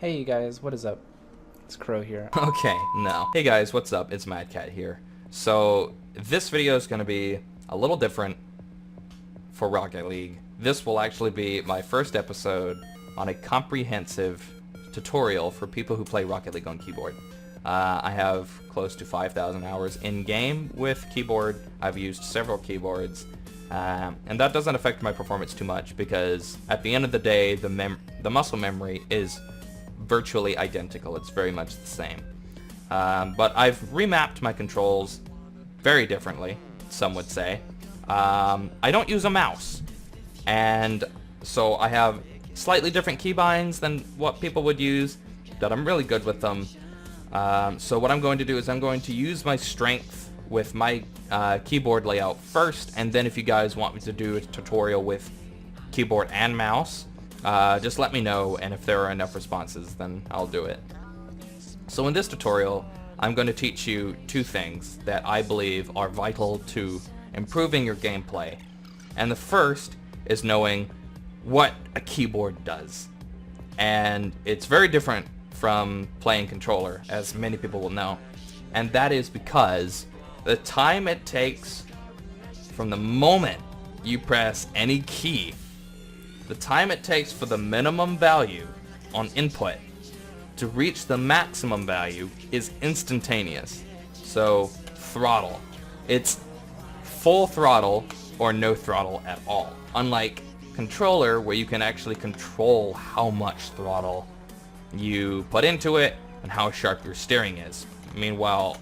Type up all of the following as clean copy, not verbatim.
Hey you guys, what is up? It's Crow here. Okay, no. Hey guys, what's up? It's Mad Cat here. So, this video is going to be a little different for Rocket League. This will actually be my first episode on a comprehensive tutorial for people who play Rocket League on keyboard. I have close to 5,000 hours in-game with keyboard. I've used several keyboards. And that doesn't affect my performance too much because at the end of the day, the muscle memory is virtually identical. It's very much the same. But I've remapped my controls very differently, some would say. I don't use a mouse. And so I have slightly different keybinds than what people would use, but I'm really good with them. So what I'm going to do is I'm going to use my strength with my keyboard layout first, and then if you guys want me to do a tutorial with keyboard and mouse, just let me know, and if there are enough responses, then I'll do it. So in this tutorial, I'm going to teach you two things that I believe are vital to improving your gameplay. And the first is knowing what a keyboard does. And it's very different from playing controller, as many people will know. And that is because the time it takes from the moment you press any key, the time it takes for the minimum value on input to reach the maximum value is instantaneous. So, throttle. It's full throttle or no throttle at all. Unlike controller, where you can actually control how much throttle you put into it and how sharp your steering is. Meanwhile,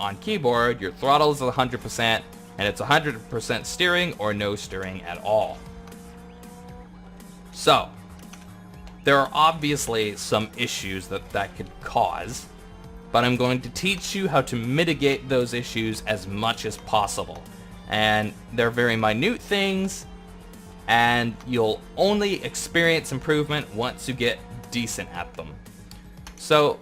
on keyboard, your throttle is 100% and it's 100% steering or no steering at all. So, there are obviously some issues that could cause, but I'm going to teach you how to mitigate those issues as much as possible. And they're very minute things, and you'll only experience improvement once you get decent at them. So,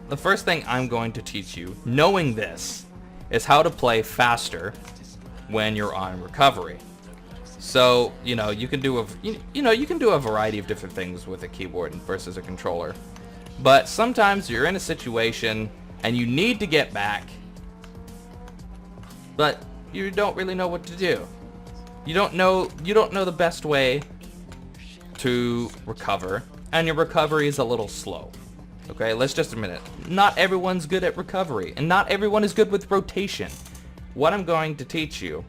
the first thing I'm going to teach you, knowing this, is how to play faster when you're on recovery. So, you can do a variety of different things with a keyboard versus a controller. But sometimes you're in a situation and you need to get back, but you don't really know what to do. You don't know the best way to recover, and your recovery is a little slow. Okay, let's just admit it. Not everyone's good at recovery, and not everyone is good with rotation. What I'm going to teach you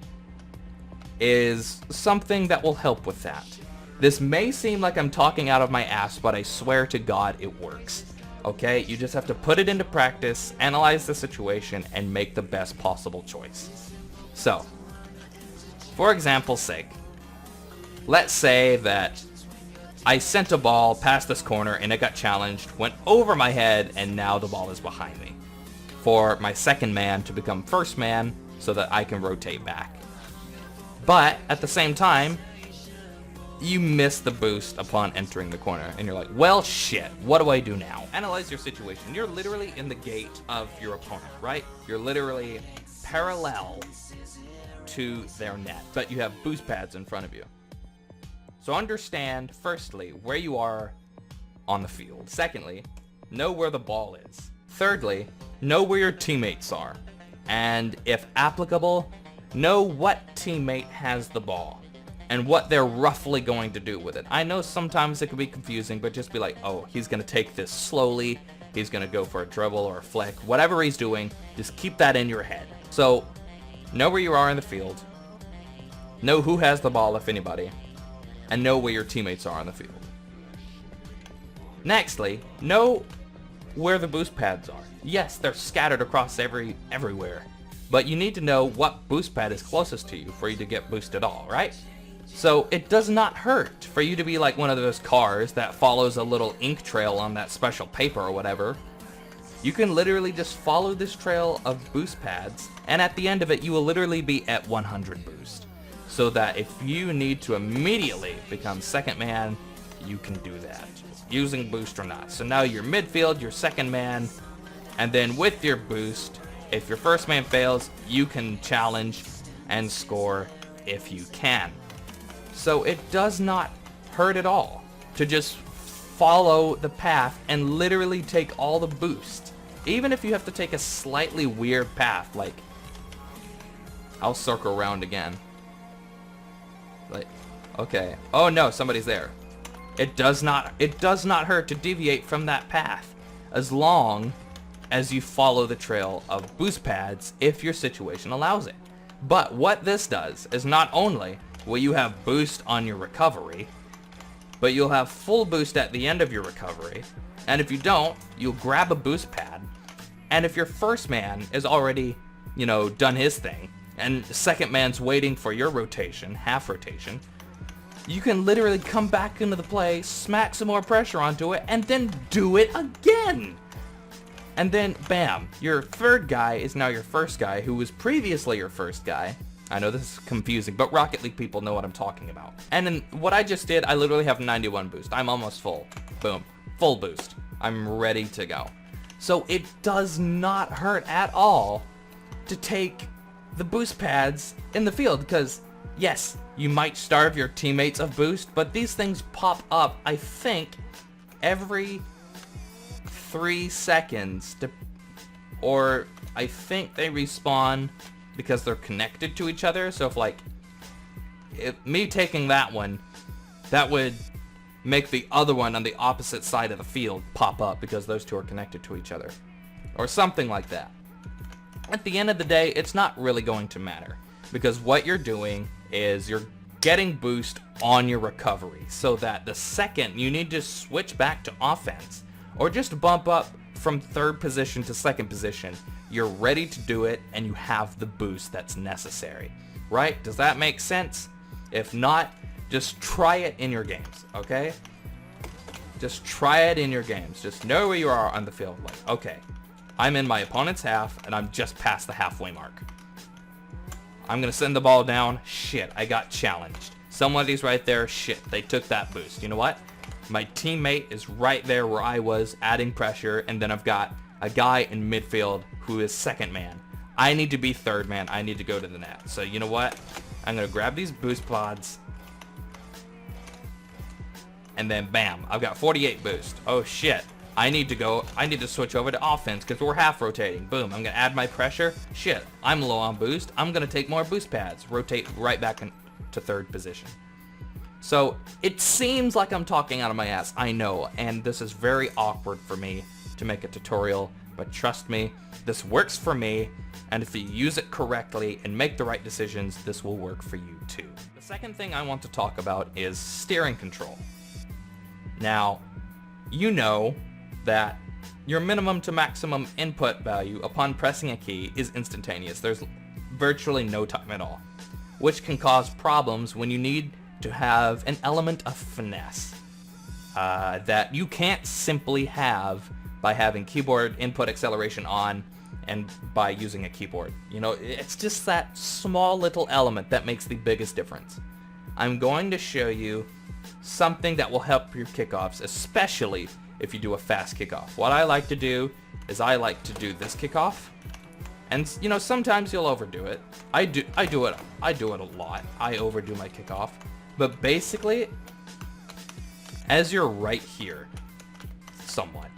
is something that will help with that. This may seem like I'm talking out of my ass, but I swear to God it works. Okay, you just have to put it into practice, analyze the situation, and make the best possible choice. So, for example's sake, let's say that I sent a ball past this corner and it got challenged, went over my head, and now the ball is behind me. For my second man to become first man so that I can rotate back. But at the same time, you miss the boost upon entering the corner, and you're like, well, shit, what do I do now? Analyze your situation. You're literally in the gate of your opponent, right? You're literally parallel to their net, but you have boost pads in front of you. So understand, firstly, where you are on the field. Secondly, know where the ball is. Thirdly, know where your teammates are. And if applicable, know what teammate has the ball and what they're roughly going to do with it. I know sometimes it can be confusing, but just be like, oh, he's going to take this slowly. He's going to go for a dribble or a flick. Whatever he's doing, just keep that in your head. So, know where you are in the field. Know who has the ball, if anybody. And know where your teammates are on the field. Nextly, know where the boost pads are. Yes, they're scattered across everywhere. But you need to know what boost pad is closest to you for you to get boosted all, right? So it does not hurt for you to be like one of those cars that follows a little ink trail on that special paper or whatever. You can literally just follow this trail of boost pads, and at the end of it, you will literally be at 100 boost. So that if you need to immediately become second man, you can do that, using boost or not. So now you're midfield, you're second man, and then with your boost, if your first man fails, you can challenge and score if you can. So it does not hurt at all to just follow the path and literally take all the boost. Even if you have to take a slightly weird path, like, I'll circle around again. Like, okay. Oh no, somebody's there. It does not hurt to deviate from that path, as long as you follow the trail of boost pads if your situation allows it. But what this does is not only will you have boost on your recovery, but you'll have full boost at the end of your recovery. And if you don't, you'll grab a boost pad. And if your first man is already, you know, done his thing, and the second man's waiting for your rotation, half rotation, you can literally come back into the play, smack some more pressure onto it, and then do it again. And then, bam, your third guy is now your first guy, who was previously your first guy. I know this is confusing, but Rocket League people know what I'm talking about. And in what I just did, I literally have 91 boost. I'm almost full. Boom. Full boost. I'm ready to go. So it does not hurt at all to take the boost pads in the field, because yes, you might starve your teammates of boost, but these things pop up, I think, every 3 seconds, or I think they respawn because they're connected to each other. So if me taking that one, that would make the other one on the opposite side of the field pop up because those two are connected to each other, or something like that. At the end of the day, it's not really going to matter, because what you're doing is you're getting boost on your recovery, so that the second you need to switch back to offense, or just bump up from third position to second position, you're ready to do it and you have the boost that's necessary. Right? Does that make sense? If not, just try it in your games, okay? Just try it in your games. Just know where you are on the field. Like, okay, I'm in my opponent's half and I'm just past the halfway mark. I'm gonna send the ball down. Shit, I got challenged. Somebody's right there. Shit, they took that boost. You know what? My teammate is right there where I was, adding pressure, and then I've got a guy in midfield who is second man. I need to be third man. I need to go to the net. So you know what? I'm gonna grab these boost pods, and then bam, I've got 48 boost. Oh shit. I need to switch over to offense because we're half rotating. Boom, I'm gonna add my pressure. Shit, I'm low on boost. I'm gonna take more boost pads, rotate right back into third position. So it seems like I'm talking out of my ass, I know, and this is very awkward for me to make a tutorial, but trust me, this works for me, and if you use it correctly and make the right decisions, this will work for you too. The second thing I want to talk about is steering control. Now, you know that your minimum to maximum input value upon pressing a key is instantaneous. There's virtually no time at all, which can cause problems when you need to have an element of finesse that you can't simply have by having keyboard input acceleration on and by using a keyboard. You know, it's just that small little element that makes the biggest difference. I'm going to show you something that will help your kickoffs, especially if you do a fast kickoff. What I like to do is I like to do this kickoff, and you know, sometimes you'll overdo it. I do it a lot. I overdo my kickoff, but basically, as you're right here, somewhat,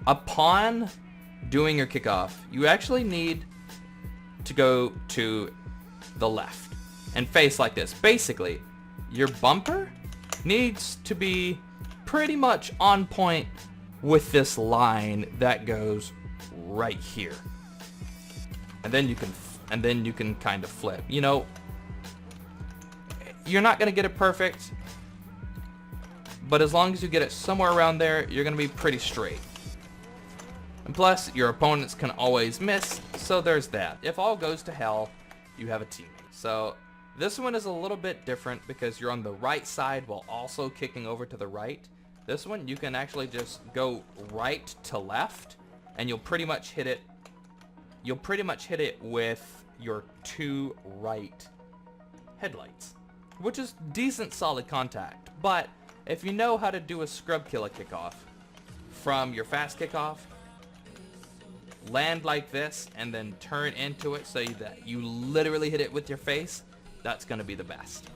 upon doing your kickoff, you actually need to go to the left and face like this. Basically, your bumper needs to be pretty much on point with this line that goes right here, and then you can kind of flip. You know, you're not gonna get it perfect, but as long as you get it somewhere around there, you're gonna be pretty straight. And plus, your opponents can always miss, so there's that. If all goes to hell, you have a teammate. So this one is a little bit different because you're on the right side while also kicking over to the right. This one, you can actually just go right to left, and you'll pretty much hit it with your two right headlights, which is decent solid contact. But if you know how to do a scrub killer kickoff from your fast kickoff, land like this and then turn into it so that you literally hit it with your face, that's gonna be the best.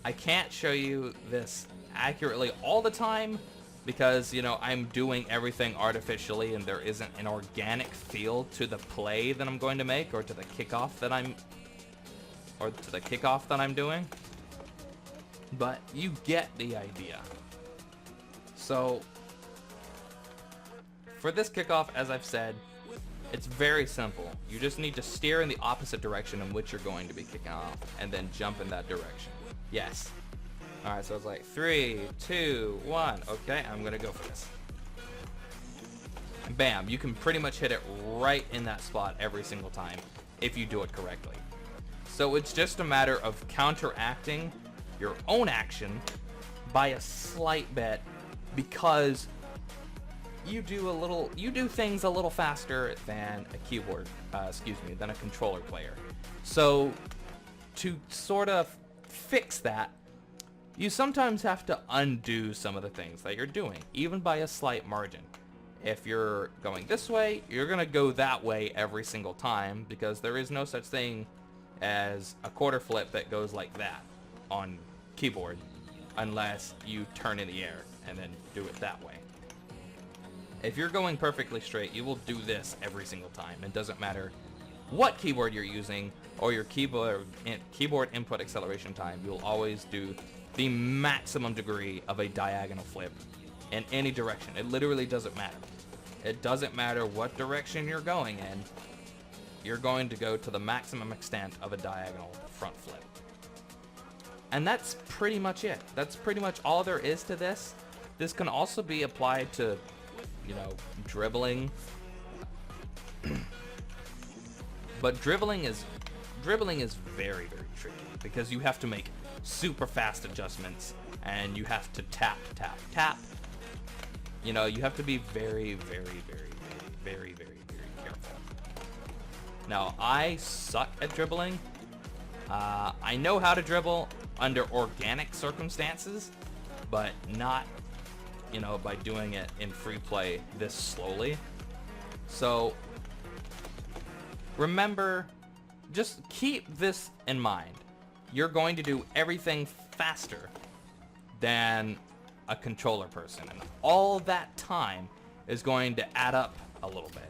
I can't show you this accurately all the time because, you know, I'm doing everything artificially and there isn't an organic feel to the play that I'm going to make or to the kickoff that I'm doing. But you get the idea. So for this kickoff, as I've said, it's very simple. You just need to steer in the opposite direction in which you're going to be kicking off and then jump in that direction. Yes. Alright, so it's like 3, 2, 1. Okay, I'm gonna go for this. And bam, you can pretty much hit it right in that spot every single time if you do it correctly. So it's just a matter of counteracting your own action by a slight bit because you do things a little faster than a than a controller player. So to sort of fix that, you sometimes have to undo some of the things that you're doing, even by a slight margin. If you're going this way, you're gonna go that way every single time because there is no such thing as a quarter flip that goes like that on keyboard unless you turn in the air and then do it that way. If you're going perfectly straight, you will do this every single time. It doesn't matter what keyboard you're using or your keyboard input acceleration time. You'll always do the maximum degree of a diagonal flip in any direction. It literally doesn't matter. It doesn't matter what direction you're going in. You're going to go to the maximum extent of a diagonal front flip. And that's pretty much it. That's pretty much all there is to this. This can also be applied to, you know, dribbling. But dribbling is very, very tricky because you have to make super fast adjustments and you have to tap, tap, tap. You know, you have to be very, very, very, very, very, very, very careful. Now, I suck at dribbling. I know how to dribble under organic circumstances, but not, you know, by doing it in free play this slowly. So remember, just keep this in mind. You're going to do everything faster than a controller person, and all that time is going to add up a little bit.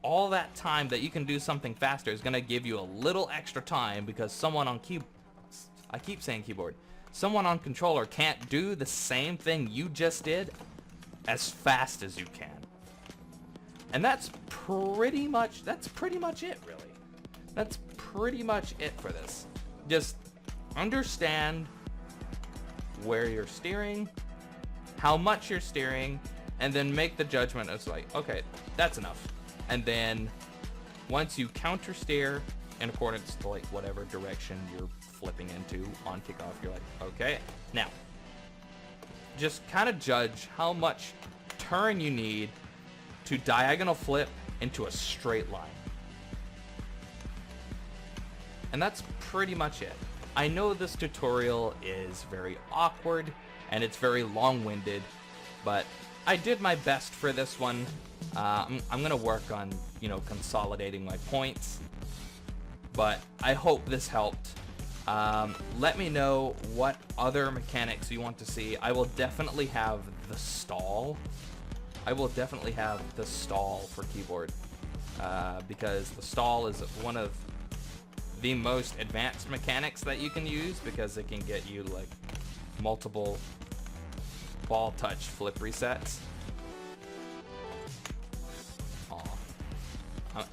All that time that you can do something faster is going to give you a little extra time because someone on someone on controller can't do the same thing you just did as fast as you can. And that's pretty much it, really. That's pretty much it for this. Just understand where you're steering, how much you're steering, and then make the judgment. It's like, okay, that's enough. And then once you counter steer in accordance to like whatever direction you're flipping into on kickoff, you're like, okay, now just kind of judge how much turn you need to diagonal flip into a straight line. And that's pretty much it. I know this tutorial is very awkward and it's very long-winded, but I did my best for this one. I'm gonna work on, you know, consolidating my points, but I hope this helped. Let me know what other mechanics you want to see. I will definitely have the stall. I will definitely have the stall for keyboard, because the stall is one of the most advanced mechanics that you can use because it can get you like multiple ball touch flip resets. Aw.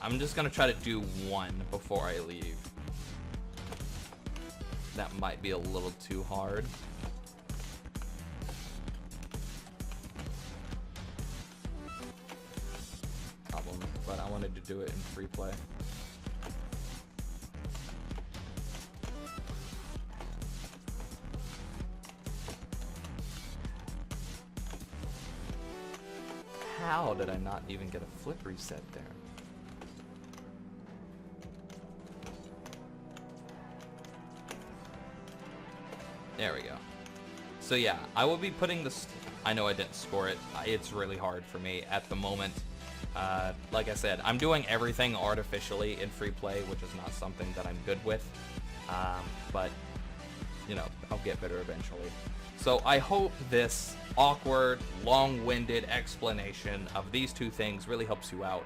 I'm just gonna try to do one before I leave. That might be a little too hard. Problem, but I wanted to do it in free play. How did I not even get a flip reset there? There we go. So yeah, I will be putting this... I know I didn't score it. It's really hard for me at the moment. Like I said, I'm doing everything artificially in free play, which is not something that I'm good with. But you know, I'll get better eventually. So I hope this awkward, long-winded explanation of these two things really helps you out.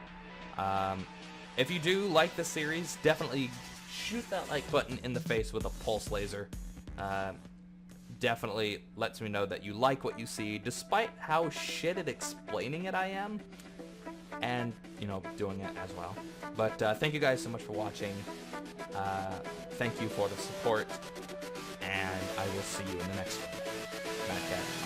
If you do like the series, definitely shoot that like button in the face with a pulse laser. Definitely lets me know that you like what you see, despite how shit at explaining it I am, and, you know, doing it as well. But thank you guys so much for watching. Thank you for the support, and I will see you in the next one. Mad Cat.